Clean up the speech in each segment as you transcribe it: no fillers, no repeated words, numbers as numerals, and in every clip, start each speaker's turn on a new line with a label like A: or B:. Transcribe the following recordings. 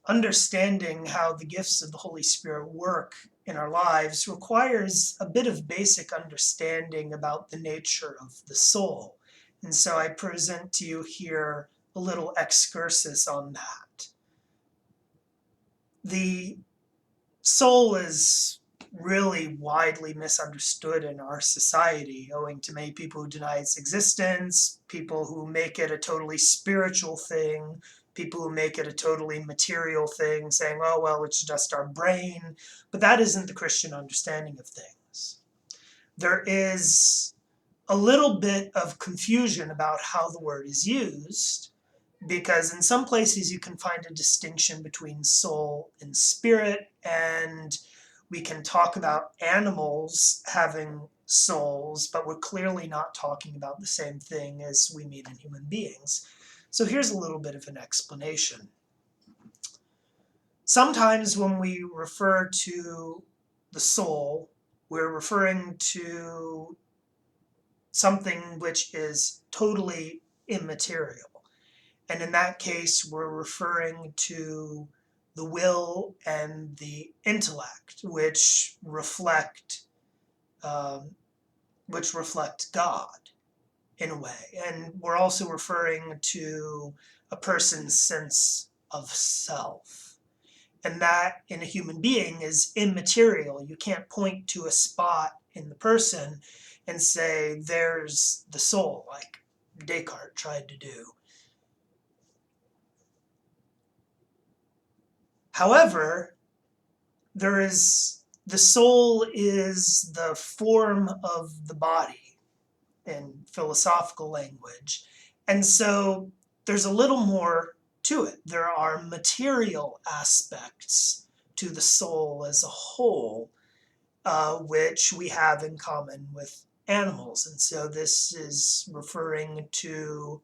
A: understanding how the gifts of the Holy Spirit work in our lives requires a bit of basic understanding about the nature of the soul. And so I present to you here a little excursus on that. The soul is really widely misunderstood in our society, owing to many people who deny its existence, people who make it a totally spiritual thing, people who make it a totally material thing, saying, oh, well, it's just our brain. But that isn't the Christian understanding of things. There is a little bit of confusion about how the word is used, because in some places you can find a distinction between soul and spirit, and we can talk about animals having souls, but we're clearly not talking about the same thing as we mean in human beings. So here's a little bit of an explanation. Sometimes when we refer to the soul, we're referring to something which is totally immaterial. And in that case, we're referring to the will and the intellect, which reflect God in a way. And we're also referring to a person's sense of self. And that in a human being is immaterial. You can't point to a spot in the person and say, there's the soul, like Descartes tried to do. However, the soul is the form of the body in philosophical language. And so there's a little more to it. There are material aspects to the soul as a whole, which we have in common with animals. And so this is referring to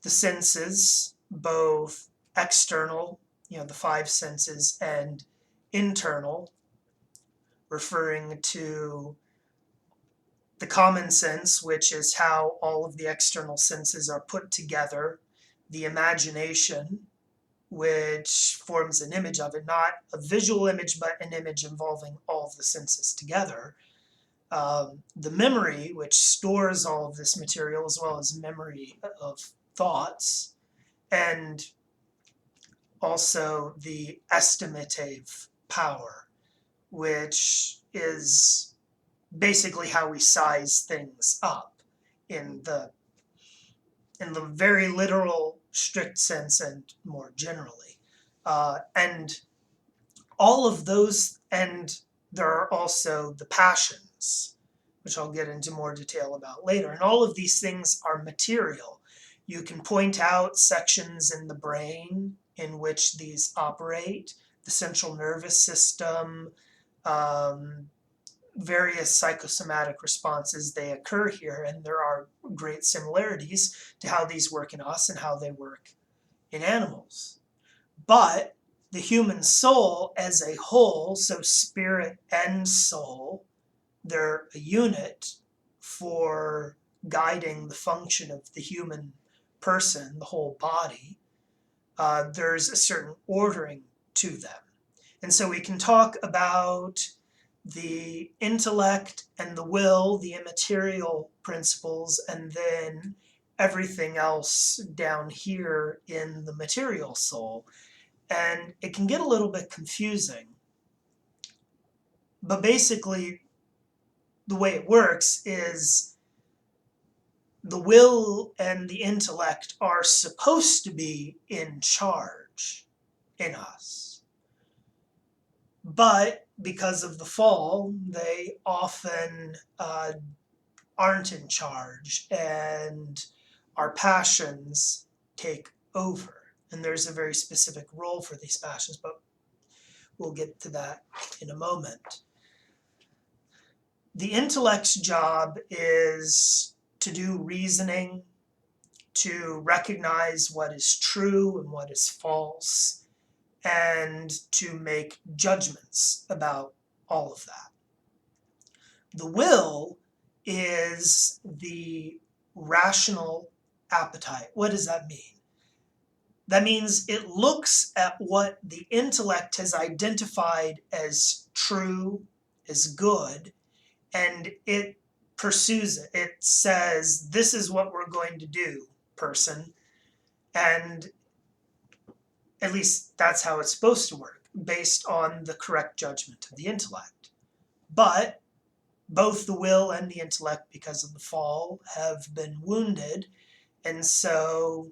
A: the senses, both external, the five senses, and internal, referring to the common sense, which is how all of the external senses are put together, the imagination, which forms an image of it, not a visual image, but an image involving all of the senses together. The memory, which stores all of this material, as well as memory of thoughts, and also the estimative power, which is basically how we size things up in the very literal, strict sense and more generally. And all of those, and there are also the passions, which I'll get into more detail about later. And all of these things are material. You can point out sections in the brain in which these operate, the central nervous system, various psychosomatic responses, they occur here, and there are great similarities to how these work in us and how they work in animals. But the human soul as a whole, so spirit and soul, they're a unit for guiding the function of the human person, the whole body. There's a certain ordering to them. And so we can talk about the intellect and the will, the immaterial principles, and then everything else down here in the material soul. And it can get a little bit confusing. But basically, the way it works is the will and the intellect are supposed to be in charge in us. But because of the fall, they often aren't in charge, and our passions take over. And there's a very specific role for these passions, but we'll get to that in a moment. The intellect's job is to do reasoning, to recognize what is true and what is false, and to make judgments about all of that. The will is the rational appetite. What does that mean? That means it looks at what the intellect has identified as true, as good, and it pursues it. It says, this is what we're going to do, person. And at least that's how it's supposed to work, based on the correct judgment of the intellect. But both the will and the intellect, because of the fall, have been wounded, and so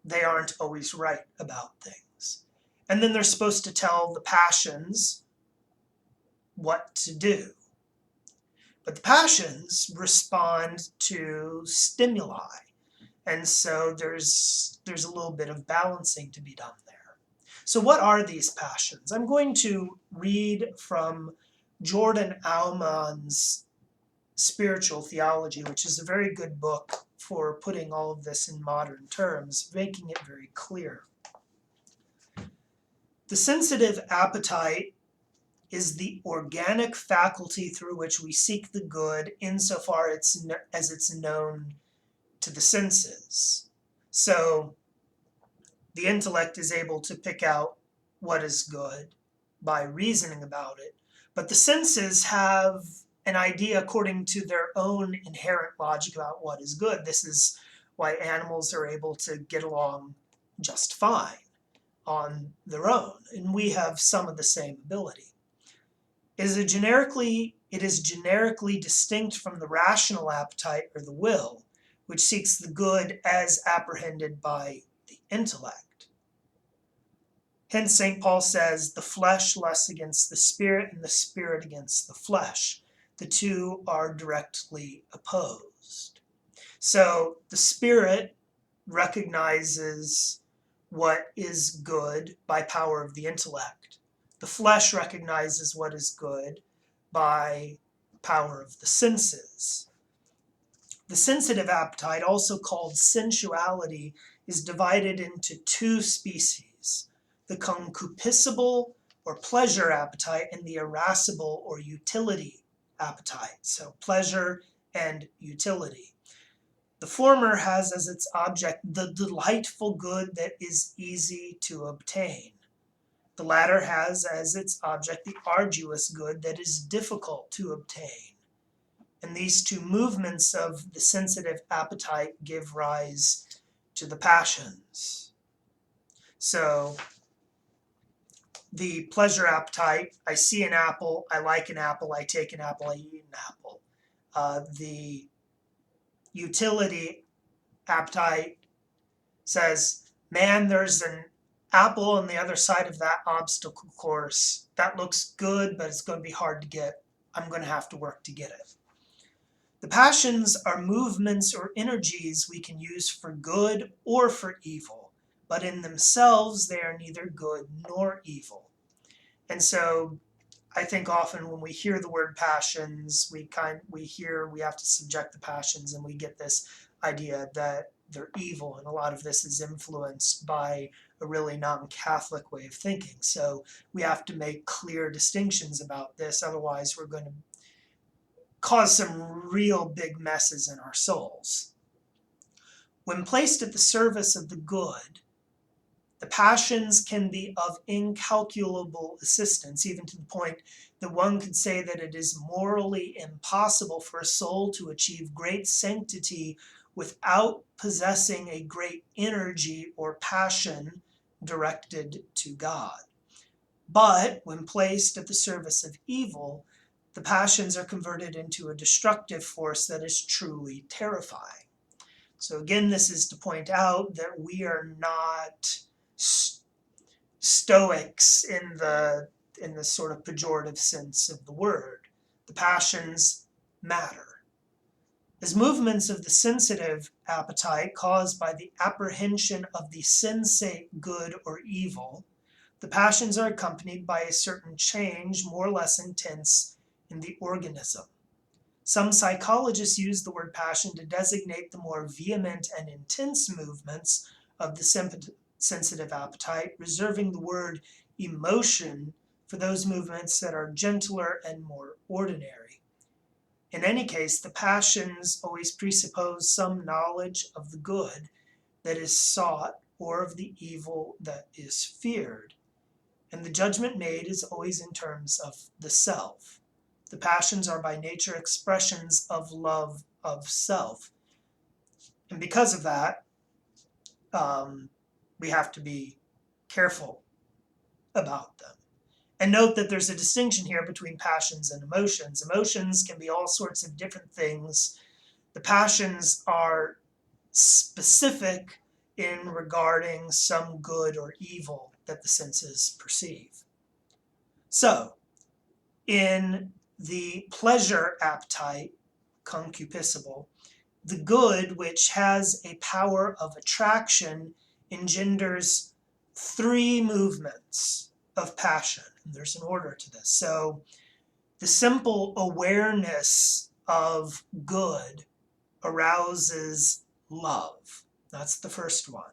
A: they aren't always right about things. And then they're supposed to tell the passions what to do. But the passions respond to stimuli. And so there's a little bit of balancing to be done there. So what are these passions? I'm going to read from Jordan Auman's Spiritual Theology, which is a very good book for putting all of this in modern terms, making it very clear. The sensitive appetite is the organic faculty through which we seek the good insofar as it's known to the senses. So the intellect is able to pick out what is good by reasoning about it, but the senses have an idea according to their own inherent logic about what is good. This is why animals are able to get along just fine on their own, and we have some of the same ability. It is generically distinct from the rational appetite or the will, which seeks the good as apprehended by the intellect. Hence, St. Paul says, the flesh lusts against the spirit and the spirit against the flesh. The two are directly opposed. So the spirit recognizes what is good by power of the intellect. The flesh recognizes what is good by power of the senses. The sensitive appetite, also called sensuality, is divided into two species: the concupiscible or pleasure appetite and the irascible or utility appetite. So pleasure and utility. The former has as its object the delightful good that is easy to obtain. The latter has as its object the arduous good that is difficult to obtain. And these two movements of the sensitive appetite give rise to the passions. So the pleasure appetite, I see an apple, I like an apple, I take an apple, I eat an apple. The utility appetite says, man, there's an apple on the other side of that obstacle course. That looks good, but it's going to be hard to get. I'm going to have to work to get it. The passions are movements or energies we can use for good or for evil, but in themselves they are neither good nor evil. And so I think often when we hear the word passions, we have to subject the passions, and we get this idea that they're evil, and a lot of this is influenced by a really non-Catholic way of thinking. So we have to make clear distinctions about this, otherwise we're going to cause some real big messes in our souls. When placed at the service of the good, the passions can be of incalculable assistance, even to the point that one could say that it is morally impossible for a soul to achieve great sanctity without possessing a great energy or passion directed to God. But when placed at the service of evil, the passions are converted into a destructive force that is truly terrifying. So again, this is to point out that we are not stoics in the sort of pejorative sense of the word. The passions matter. As movements of the sensitive appetite caused by the apprehension of the sensate good or evil, the passions are accompanied by a certain change, more or less intense, in the organism. Some psychologists use the word passion to designate the more vehement and intense movements of the sensitive appetite, reserving the word emotion for those movements that are gentler and more ordinary. In any case, the passions always presuppose some knowledge of the good that is sought or of the evil that is feared. And the judgment made is always in terms of the self. The passions are by nature expressions of love of self. And because of that, we have to be careful about them. And note that there's a distinction here between passions and emotions. Emotions can be all sorts of different things. The passions are specific in regarding some good or evil that the senses perceive. So, in the pleasure appetite, concupiscible, the good, which has a power of attraction, engenders three movements of passion. And there's an order to this. So the simple awareness of good arouses love. That's the first one.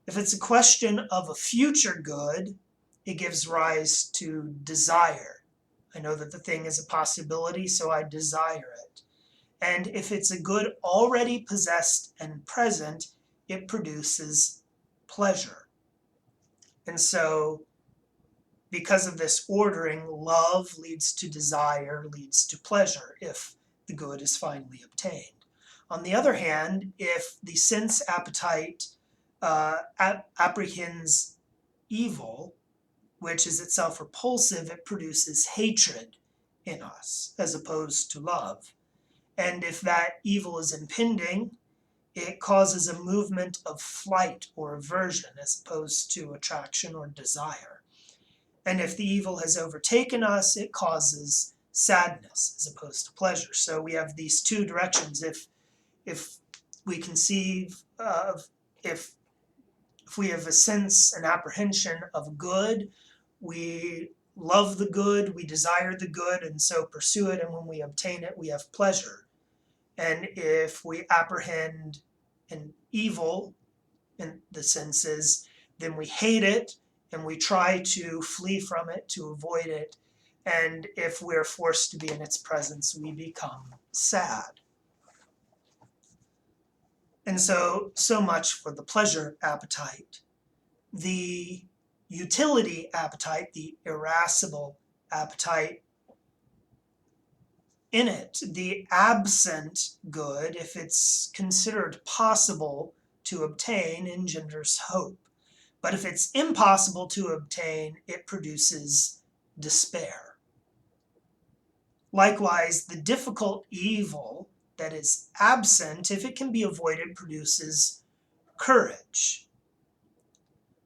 A: If it's a question of a future good, it gives rise to desire. I know that the thing is a possibility, so I desire it. And if it's a good already possessed and present, it produces pleasure. And so, because of this ordering, love leads to desire, leads to pleasure, if the good is finally obtained. On the other hand, if the sense appetite apprehends evil, which is itself repulsive, it produces hatred in us, as opposed to love. And if that evil is impending, it causes a movement of flight or aversion as opposed to attraction or desire. And if the evil has overtaken us, it causes sadness as opposed to pleasure. So we have these two directions. If we conceive of, if we have a sense, an apprehension of good, we love the good, we desire the good, and so pursue it, and when we obtain it, we have pleasure. And if we apprehend an evil in the senses, then we hate it and we try to flee from it, to avoid it. And if we're forced to be in its presence, we become sad. And so much for the pleasure appetite. The utility appetite, the irascible appetite, in it, the absent good, if it's considered possible to obtain, engenders hope. But if it's impossible to obtain, it produces despair. Likewise, the difficult evil that is absent, if it can be avoided, produces courage.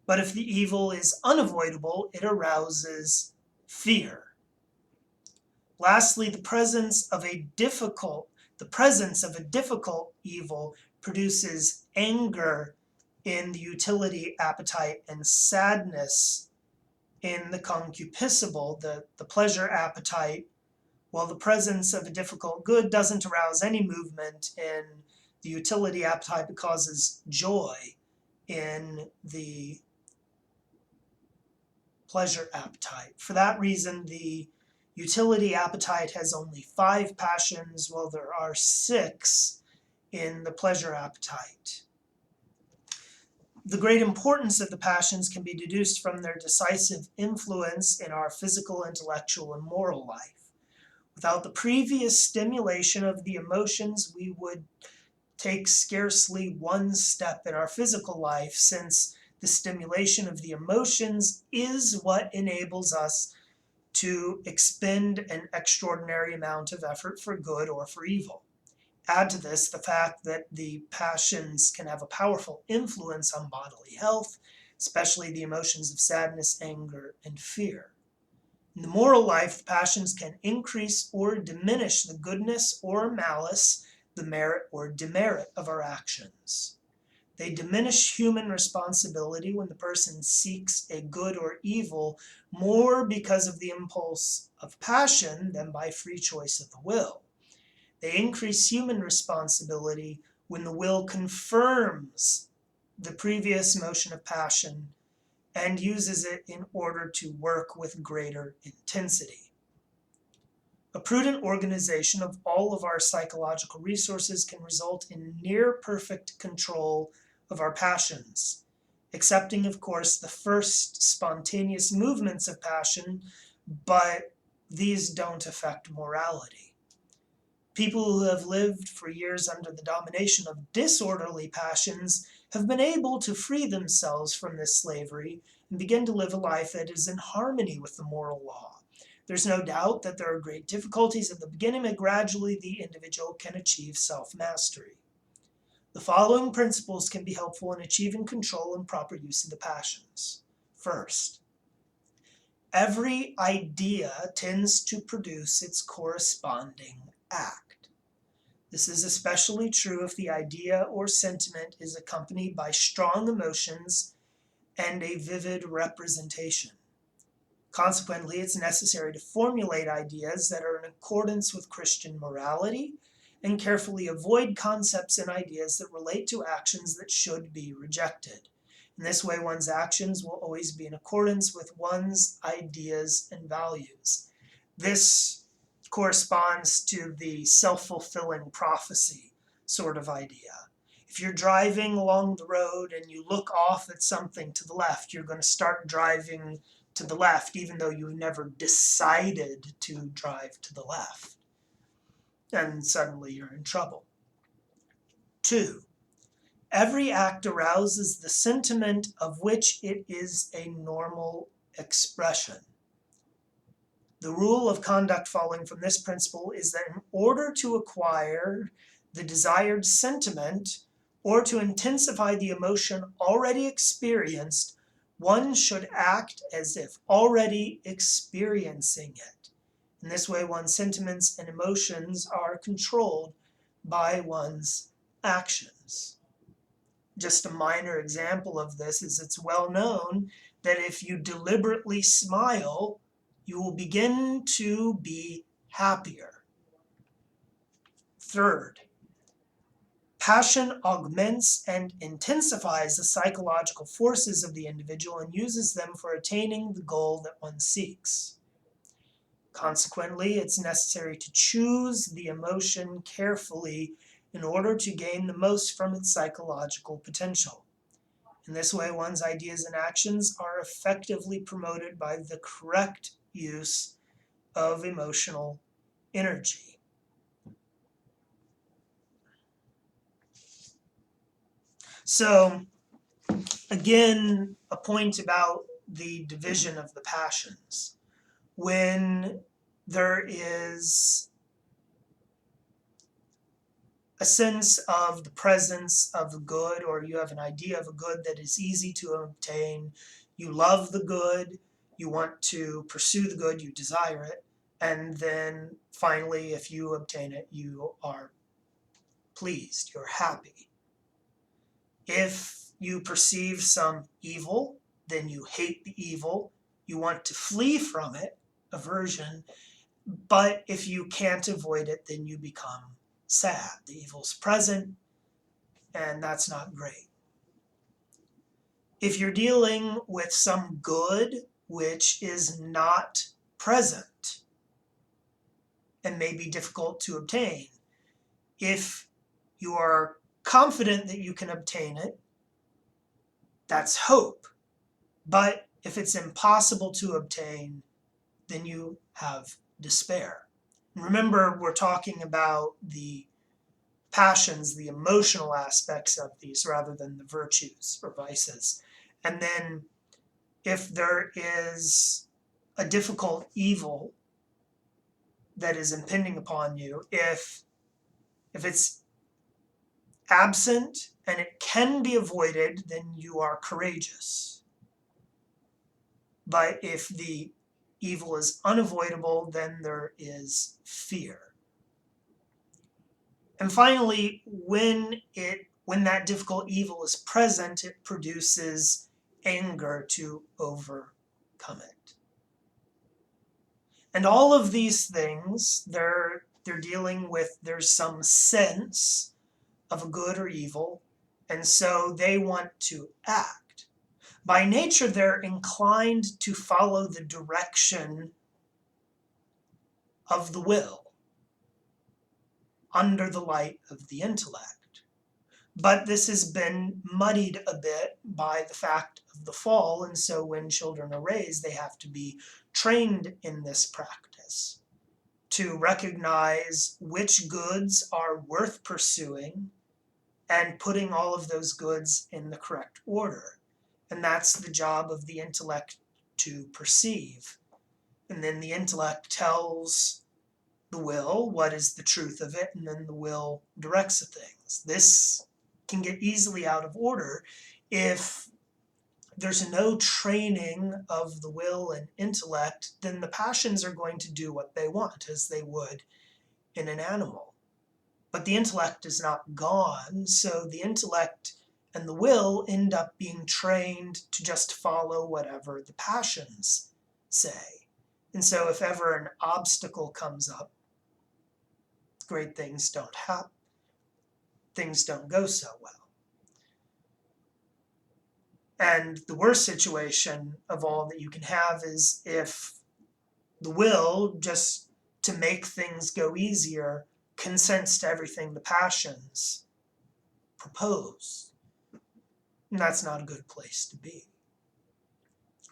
A: But if the evil is unavoidable, it arouses fear. Lastly, the presence of a difficult evil produces anger in the utility appetite and sadness in the concupiscible, the pleasure appetite, while the presence of a difficult good doesn't arouse any movement in the utility appetite, but causes joy in the pleasure appetite. For that reason, the utility appetite has only 5 passions, while there are 6 in the pleasure appetite. The great importance of the passions can be deduced from their decisive influence in our physical, intellectual, and moral life. Without the previous stimulation of the emotions, we would take scarcely one step in our physical life, since the stimulation of the emotions is what enables us to expend an extraordinary amount of effort for good or for evil. Add to this the fact that the passions can have a powerful influence on bodily health, especially the emotions of sadness, anger, and fear. In the moral life, the passions can increase or diminish the goodness or malice, the merit or demerit of our actions. They diminish human responsibility when the person seeks a good or evil more because of the impulse of passion than by free choice of the will. They increase human responsibility when the will confirms the previous motion of passion and uses it in order to work with greater intensity. A prudent organization of all of our psychological resources can result in near perfect control of our passions. excepting, of course, the first spontaneous movements of passion, but these don't affect morality. People who have lived for years under the domination of disorderly passions have been able to free themselves from this slavery and begin to live a life that is in harmony with the moral law. There's no doubt that there are great difficulties at the beginning, but gradually the individual can achieve self-mastery. The following principles can be helpful in achieving control and proper use of the passions. First, every idea tends to produce its corresponding act. This is especially true if the idea or sentiment is accompanied by strong emotions and a vivid representation. Consequently, it's necessary to formulate ideas that are in accordance with Christian morality and carefully avoid concepts and ideas that relate to actions that should be rejected. In this way, one's actions will always be in accordance with one's ideas and values. This corresponds to the self-fulfilling prophecy sort of idea. If you're driving along the road and you look off at something to the left, you're going to start driving to the left, even though you've never decided to drive to the left. And suddenly you're in trouble. 2, every act arouses the sentiment of which it is a normal expression. The rule of conduct following from this principle is that in order to acquire the desired sentiment or to intensify the emotion already experienced, one should act as if already experiencing it. In this way, one's sentiments and emotions are controlled by one's actions. Just a minor example of this is it's well known that if you deliberately smile, you will begin to be happier. Third, passion augments and intensifies the psychological forces of the individual and uses them for attaining the goal that one seeks. Consequently, it's necessary to choose the emotion carefully in order to gain the most from its psychological potential. In this way, one's ideas and actions are effectively promoted by the correct use of emotional energy. So, again, a point about the division of the passions. When there is a sense of the presence of the good, or you have an idea of a good that is easy to obtain, you love the good, you want to pursue the good, you desire it, and then finally, if you obtain it, you are pleased, you're happy. If you perceive some evil, then you hate the evil, you want to flee from it, aversion, but if you can't avoid it, then you become sad. The evil's present, and that's not great. If you're dealing with some good which is not present and may be difficult to obtain, if you are confident that you can obtain it, that's hope. But if it's impossible to obtain, then you have despair. Remember, we're talking about the passions, the emotional aspects of these, rather than the virtues or vices. And then if there is a difficult evil that is impending upon you, if it's absent and it can be avoided, then you are courageous. But if the evil is unavoidable, then there is fear. And finally, when that difficult evil is present, it produces anger to overcome it. And all of these things, they're dealing with, there's some sense of a good or evil, and so they want to act. By nature, they're inclined to follow the direction of the will under the light of the intellect. But this has been muddied a bit by the fact of the fall, and so when children are raised, they have to be trained in this practice to recognize which goods are worth pursuing and putting all of those goods in the correct order. And that's the job of the intellect to perceive. And then the intellect tells the will what is the truth of it, and then the will directs the things. This can get easily out of order if there's no training of the will and intellect. Then the passions are going to do what they want, as they would in an animal. But the intellect is not gone, so the intellect and the will end up being trained to just follow whatever the passions say. And so if ever an obstacle comes up, great things don't happen. Things don't go so well. And the worst situation of all that you can have is if the will, just to make things go easier, consents to everything the passions propose. And that's not a good place to be.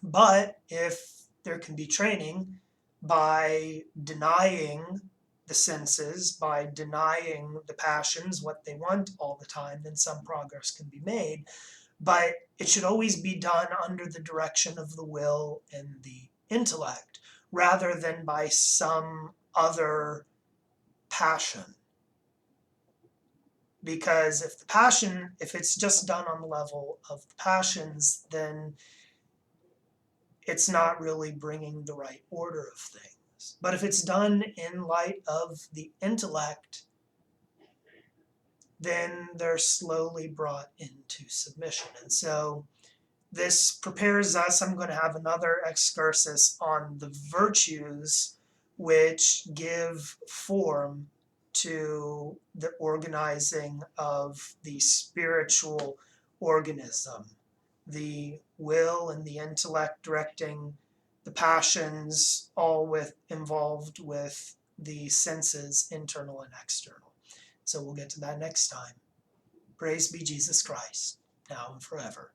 A: But if there can be training by denying the senses, by denying the passions what they want all the time, then some progress can be made. But it should always be done under the direction of the will and the intellect, rather than by some other passion. Because if it's just done on the level of the passions, then it's not really bringing the right order of things. But if it's done in light of the intellect, then they're slowly brought into submission. And so this prepares us. I'm going to have another excursus on the virtues which give form to the organizing of the spiritual organism, the will and the intellect directing the passions, all involved with the senses, internal and external. So we'll get to that next time. Praise be Jesus Christ, now and forever.